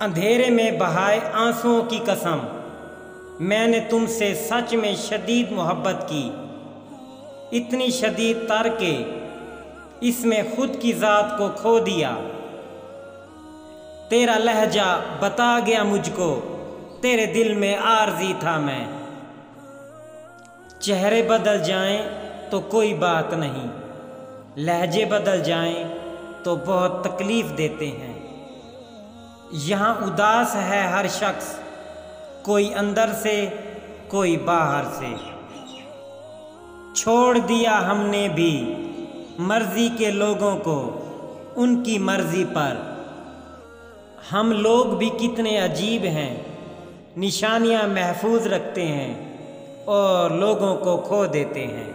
अंधेरे में बहाए आंसुओं की कसम, मैंने तुमसे सच में शदीद मोहब्बत की। इतनी शदीद तर के इसमें खुद की ज़ात को खो दिया। तेरा लहजा बता गया मुझको, तेरे दिल में आरज़ी था मैं। चेहरे बदल जाएं तो कोई बात नहीं, लहजे बदल जाएं तो बहुत तकलीफ़ देते हैं। यहाँ उदास है हर शख्स, कोई अंदर से कोई बाहर से। छोड़ दिया हमने भी मर्जी के लोगों को उनकी मर्जी पर। हम लोग भी कितने अजीब हैं, निशानियाँ महफूज रखते हैं और लोगों को खो देते हैं।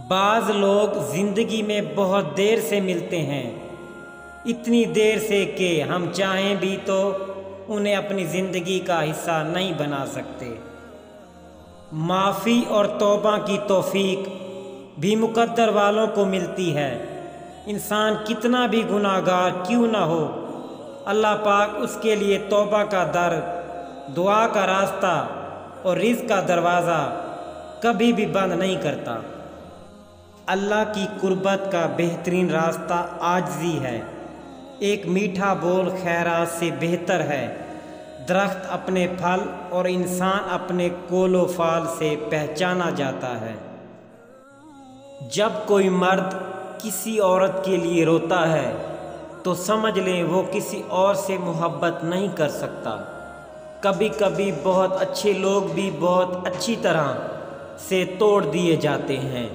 बाज़ लोग ज़िंदगी में बहुत देर से मिलते हैं, इतनी देर से कि हम चाहें भी तो उन्हें अपनी ज़िंदगी का हिस्सा नहीं बना सकते। माफ़ी और तौबा की तौफीक भी मुक़द्दर वालों को मिलती है। इंसान कितना भी गुनाहगार क्यों ना हो, अल्लाह पाक उसके लिए तौबा का दर, दुआ का रास्ता और रिज़्क़ का दरवाज़ा कभी भी बंद नहीं करता। अल्लाह की कुर्बत का बेहतरीन रास्ता आजिज़ी है। एक मीठा बोल खैरात से बेहतर है। दरख्त अपने फल और इंसान अपने कोलो फाल से पहचाना जाता है। जब कोई मर्द किसी औरत के लिए रोता है तो समझ लें वो किसी और से मोहब्बत नहीं कर सकता। कभी कभी बहुत अच्छे लोग भी बहुत अच्छी तरह से तोड़ दिए जाते हैं।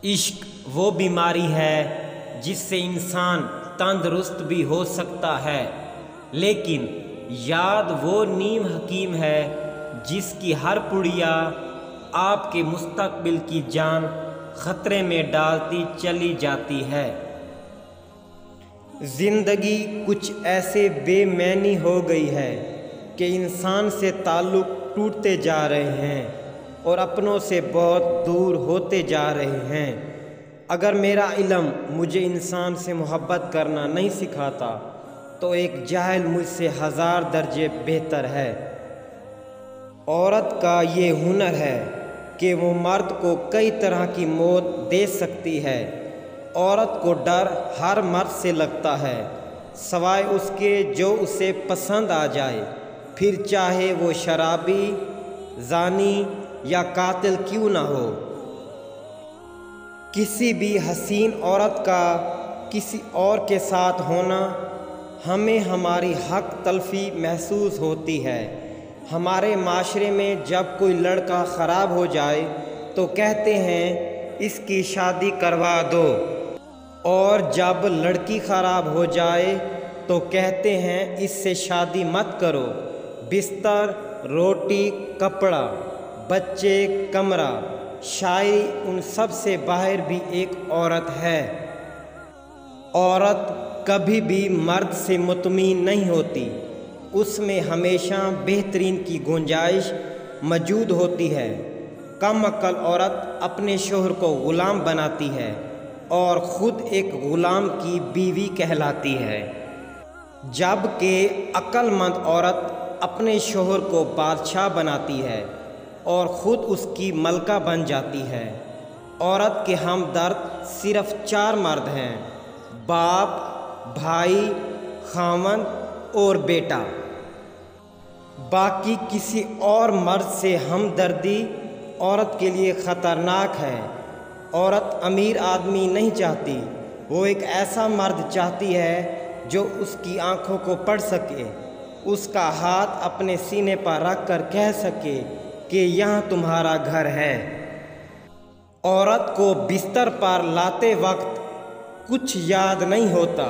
इश्क वो बीमारी है जिससे इंसान तंदुरुस्त भी हो सकता है, लेकिन याद वो नीम हकीम है जिसकी हर पुड़िया आपके मुस्तकबिल की जान खतरे में डालती चली जाती है। ज़िंदगी कुछ ऐसे बेमैनी हो गई है कि इंसान से ताल्लुक़ टूटते जा रहे हैं और अपनों से बहुत दूर होते जा रहे हैं। अगर मेरा इल्म मुझे इंसान से मोहब्बत करना नहीं सिखाता तो एक जाहिल मुझसे 1000 दर्जे बेहतर है। औरत का ये हुनर है कि वो मर्द को कई तरह की मौत दे सकती है। औरत को डर हर मर्द से लगता है सवाए उसके जो उसे पसंद आ जाए, फिर चाहे वो शराबी, जानी या कातिल क्यों ना हो। किसी भी हसीन औरत का किसी और के साथ होना हमें हमारी हक तलफी महसूस होती है। हमारे माशरे में जब कोई लड़का ख़राब हो जाए तो कहते हैं इसकी शादी करवा दो, और जब लड़की ख़राब हो जाए तो कहते हैं इससे शादी मत करो। बिस्तर, रोटी, कपड़ा, बच्चे, कमरा, शायरी, उन सब से बाहर भी एक औरत है। औरत कभी भी मर्द से मुतमीन नहीं होती, उसमें हमेशा बेहतरीन की गुंजाइश मौजूद होती है। कम अक्ल औरत अपने शोहर को ग़ुलाम बनाती है और ख़ुद एक ग़ुलाम की बीवी कहलाती है, जबकि अक्लमंद औरत अपने शोहर को बादशाह बनाती है और ख़ुद उसकी मलका बन जाती है। औरत के हमदर्द सिर्फ़ 4 मर्द हैं: बाप, भाई, खामंद और बेटा। बाकी किसी और मर्द से हमदर्दी औरत के लिए ख़तरनाक है। औरत अमीर आदमी नहीं चाहती, वो एक ऐसा मर्द चाहती है जो उसकी आँखों को पढ़ सके, उसका हाथ अपने सीने पर रख कर कह सके कि यहाँ तुम्हारा घर है। औरत को बिस्तर पर लाते वक्त कुछ याद नहीं होता,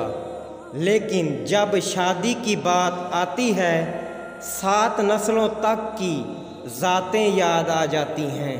लेकिन जब शादी की बात आती है 7 नस्लों तक की ज़ातें याद आ जाती हैं।